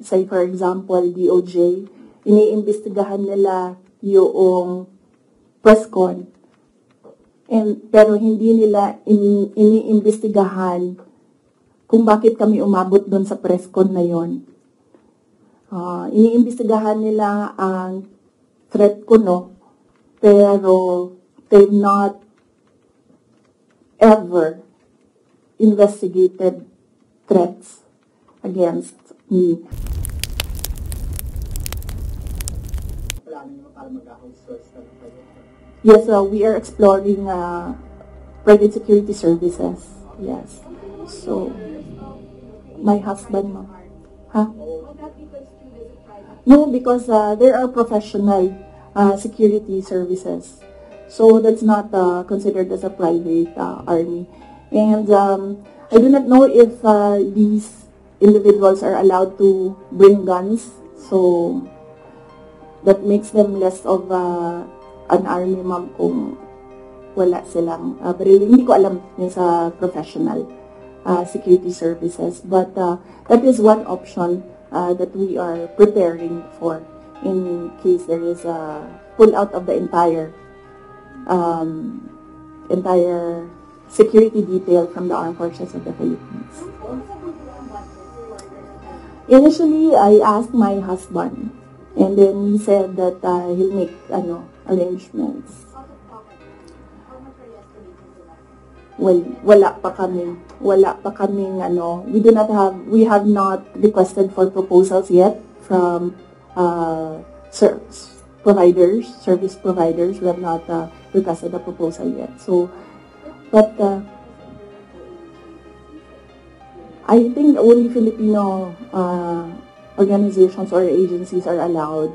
say for example, DOJ, iniimbestigahan nila yung presscon. Pero hindi nila iniimbestigahan kung bakit kami umabot doon sa presscon na yon. Iniimbestigahan nila ang threat ko, no? Pero they've not ever investigated threats against me. Yes, we are exploring private security services. Yes. So, my husband, ma'am. Huh? No, because there are professional security services. So, that's not considered as a private army. And I do not know if these individuals are allowed to bring guns. So, that makes them less of an army, ma'am, kung wala silang baril. Hindi ko alam yung sa professional security services. But that is one option that we are preparing for in case there is a pull out of the entire security detail from the Armed Forces of the Philippines. Initially, I asked my husband, and then he said that he'll make arrangements. Well, wala pa kaming we have not requested for proposals yet from service providers. We have not requested a proposal yet. So, but I think only Filipino organizations or agencies are allowed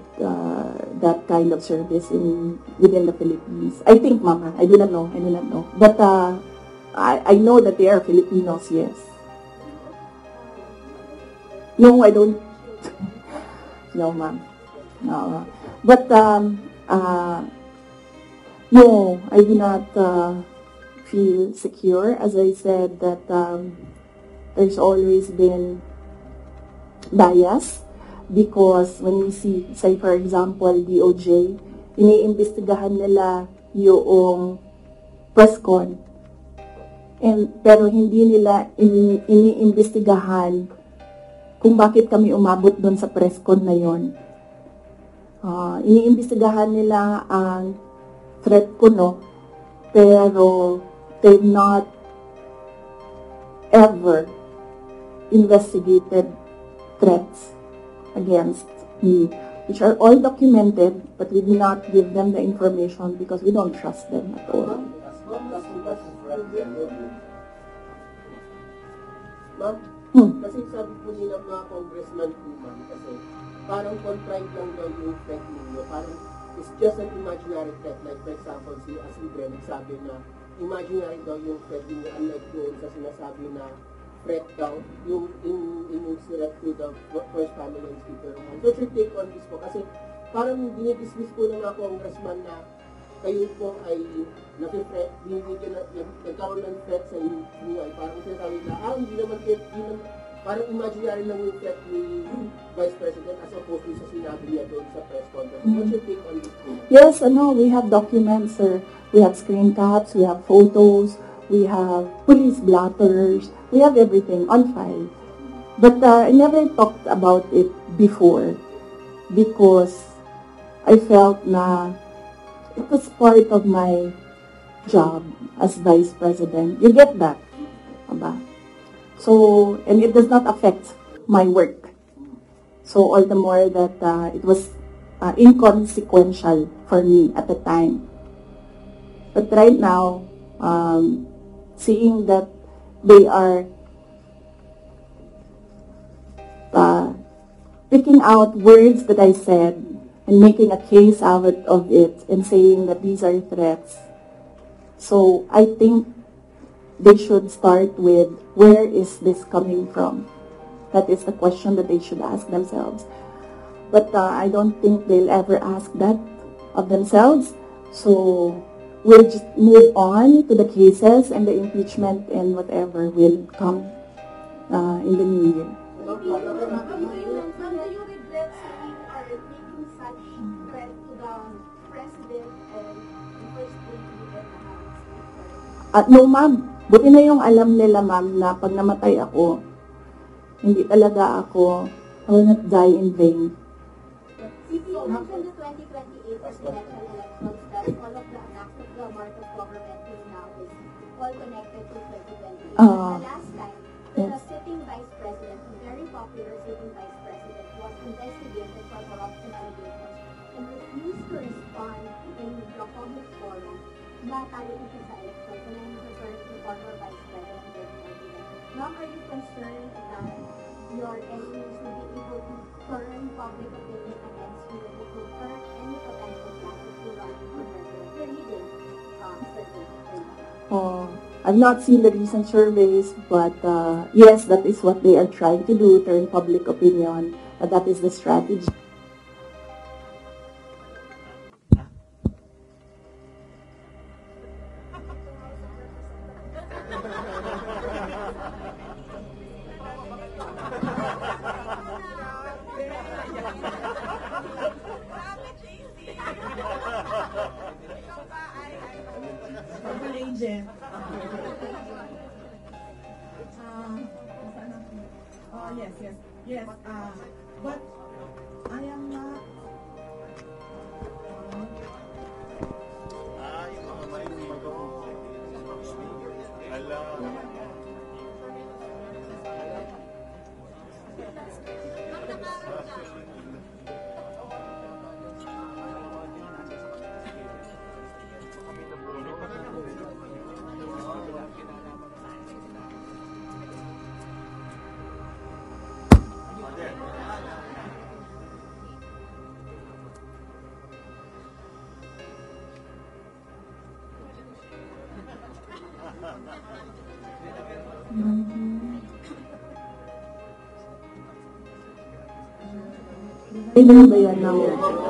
that kind of service within the Philippines. I think, Mama, I do not know. But I know that they are Filipinos, yes. No, I don't. No, ma'am. No. But, no, I do not feel secure. As I said, that there's always been bias because when we see, say for example, DOJ, iniimbestigahan nila yung presscon. Pero hindi nila iniimbestigahan kung bakit kami umabot doon sa presscon na yon. Iniimbestigahan nila ang threat ko, no? Pero they've not ever investigated threats against me, which are all documented, but we do not give them the information because we don't trust them at all. Ma'am, kasi sabi po nila mga congressman po, ma'am, kasi parang contrite lang daw yung threat ninyo. Parang it's just an imaginary threat. Like for example, si Asidre nagsabi na imaginary daw yung threat ninyo, unlike doon sa sinasabi na threat daw yung inyong threat to the first family and speaker. So what's your take on this po? Kasi parang dinidismiss po ng mga congressman na kayo po ay nag-threat, nagkaroon ng threat sa inyo ay parang sinasabi na, hindi naman parang imaginary lang yung threat ni Vice President as opposed to sa sinabi niya doon sa press conference. What's your take on this? Yes, we have documents, sir. We have screen caps, we have photos, we have police blotters, we have everything on file. But I never talked about it before because I felt na it was part of my job as Vice President. You get that? Aba? So, and it does not affect my work. So, all the more that it was inconsequential for me at the time. But right now, seeing that they are picking out words that I said and making a case out of it and saying that these are threats. So I think they should start with, where is this coming from? That is the question that they should ask themselves. But I don't think they'll ever ask that of themselves. So we'll just move on to the cases and the impeachment and whatever will come in the new year. such threat to the President and the First Lady and the House? No, ma'am. Buti na yung alam nila, ma'am, na pag namatay ako, hindi talaga ako, I will not die in vain. Since you mentioned the 2028 presidential elections, that all of the attacks of the Marcos government is now is all connected to 2028. The last time, the sitting vice president, a very popular sitting vice president, was investigated for corruption allegations and refused to respond in the public forum. Natalo ito sa election. And I'm referring to former vice president, Ma'am, are you concerned that your enemies will be able to turn public opinion against you and it will turn any potential classes to run for president? You're leading surveys. I've not seen the recent surveys, but yes, that is what they are trying to do, turn public opinion. That is the strategy. Agent. Yes. But I am not. Yung mga may dito. Alam. Ayun ba yan now?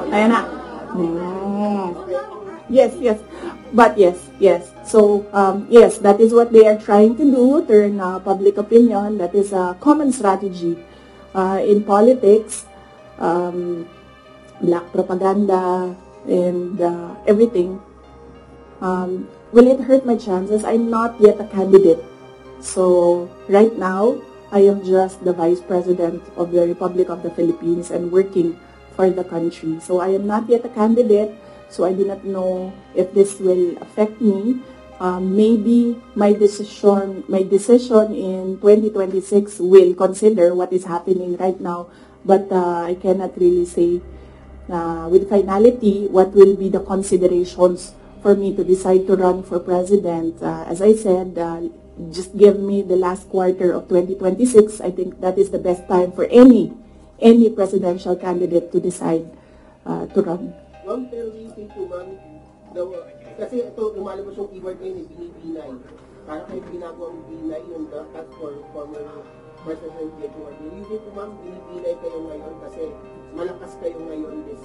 Ayan na. Yes. But yes. So, yes, that is what they are trying to do, turn public opinion. That is a common strategy in politics, black propaganda, and everything. Will it hurt my chances? I'm not yet a candidate. So, right now, I am just the Vice President of the Republic of the Philippines and working for the country. So I am not yet a candidate, so I do not know if this will affect me. Maybe my decision in 2026 will consider what is happening right now, but I cannot really say with finality what will be the considerations for me to decide to run for president. As I said, just give me the last quarter of 2026. I think that is the best time for any presidential candidate to decide to run. Ma'am, pero isip ko, ma'am, kasi ito, lumalabas yung keyword ngayon, binibinay. Para kayo ginagawang binay yung that for former President Edward. Isip ko, ma'am, binibinay kayo ngayon kasi malakas kayo ngayon this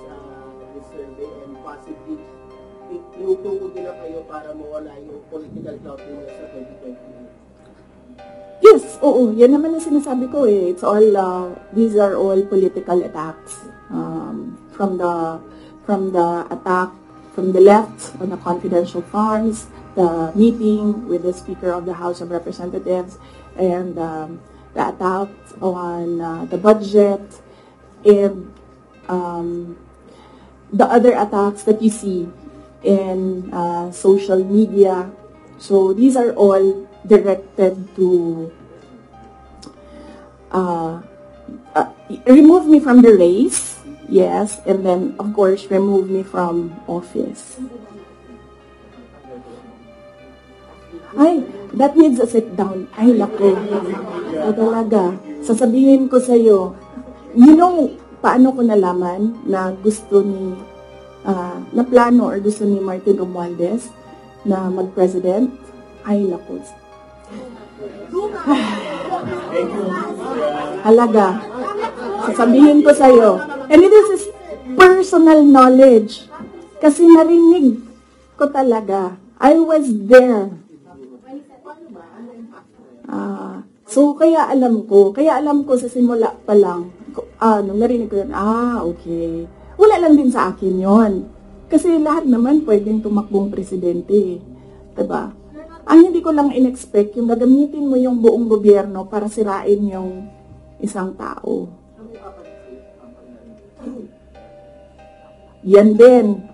survey and possibly tinutungkol nila kayo para mawala yung political clout nila sa 2028. Yes, oo. Yan naman ang sinasabi ko eh. It's all, these are all political attacks. From the attack from the left on the confidential funds, the meeting with the Speaker of the House of Representatives, and the attack on the budget, and the other attacks that you see in social media. So these are all directed to remove me from the race, yes, and then of course remove me from office. Ay, that needs a sit down. Ay, lako. O talaga. Sasabihin ko sa'yo, you know, paano ko nalaman na gusto ni, na plano or gusto ni Martin Romualdez na mag-president? Ay, lako. Halaga. Sasabihin ko sa'yo. And it is personal knowledge. Kasi narinig ko talaga. I was there. So, kaya alam ko sa simula pa lang, nung narinig ko yun, okay. wala lang din sa akin yon. Kasi lahat naman pwedeng tumakbong presidente. Diba? Ang hindi ko lang in-expect, yung gagamitin mo yung buong gobyerno para sirain yung isang tao. Yan din.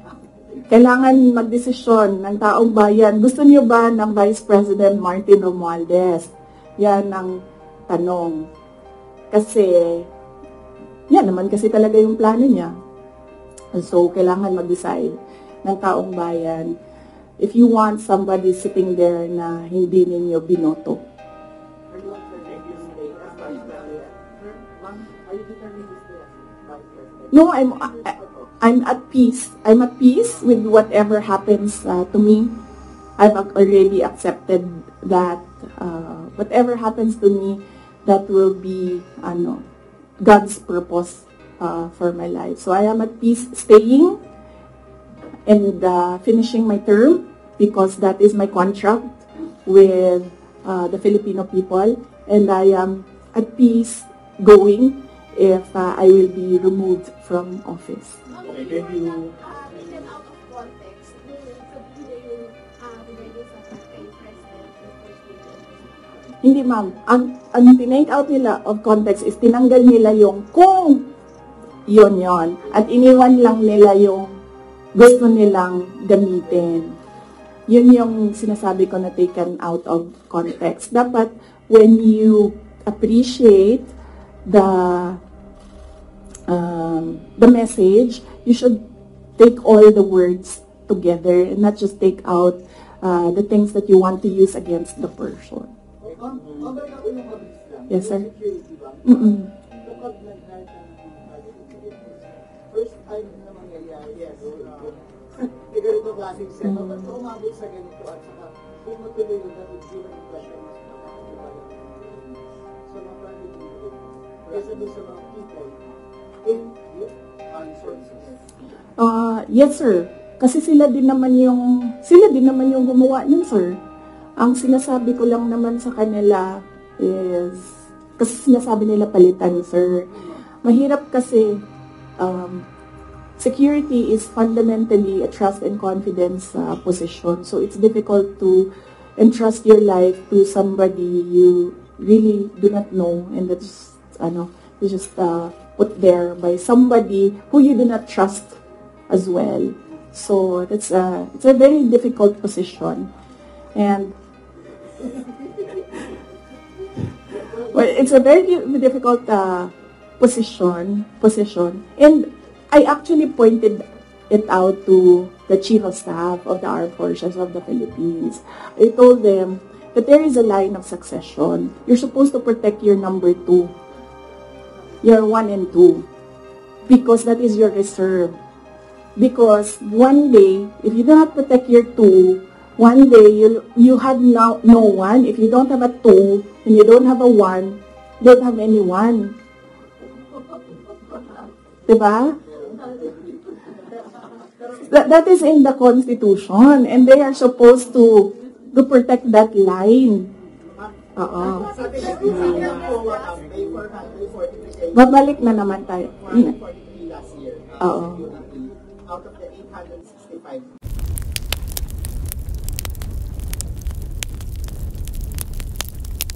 Kailangan magdesisyon ng taong bayan. Gusto niyo ba ng Vice President Martin Romualdez? Yan ang tanong. Kasi, yan naman kasi talaga yung plano niya. So, kailangan mag-decide ng taong bayan if you want somebody sitting there na hindi ninyo binoto. No, I'm at peace. I'm at peace with whatever happens to me. I've already accepted that whatever happens to me, that will be God's purpose for my life. So I am at peace staying and finishing my term because that is my contract with the Filipino people, and I am at peace going if I will be removed from office. Thank you. Taken out of context, sabihin kay President. Hindi ma'am, ang tinake out nila of context is tinanggal nila yung kung yon at iniwan lang nila yung gusto nilang gamitin. Yun yung sinasabi ko na taken out of context. Dapat when you appreciate the message, you should take all the words together and not just take out the things that you want to use against the person. Yes, sir. Mm-mm. First time na mangyayari. Yes. Hindi ganito klaseng setup. At umabot sa ganito at saka kung matuloy yung that would give an impression mas nakakaiba sa mga private people kaysa doon sa mga people in sources. Yes, sir. Kasi sila din naman yung gumawa nun, sir. Ang sinasabi ko lang naman sa kanila is, kasi sinasabi nila palitan, sir. Mahirap kasi, security is fundamentally a trust and confidence position. So it's difficult to entrust your life to somebody you really do not know, and that's, you just put there by somebody who you do not trust as well. So it's a very difficult position, and well, it's a very difficult position, and I actually pointed it out to the Chief of Staff of the Armed Forces of the Philippines. I told them that there is a line of succession. You're supposed to protect your number 2, your 1 and 2, because that is your reserve. Because one day, if you do not protect your 2, one day you have no 1. If you don't have a 2 and you don't have a 1, you don't have any 1. Diba? That is in the Constitution, and they are supposed to protect that line. Babalik na naman tayo. Last year.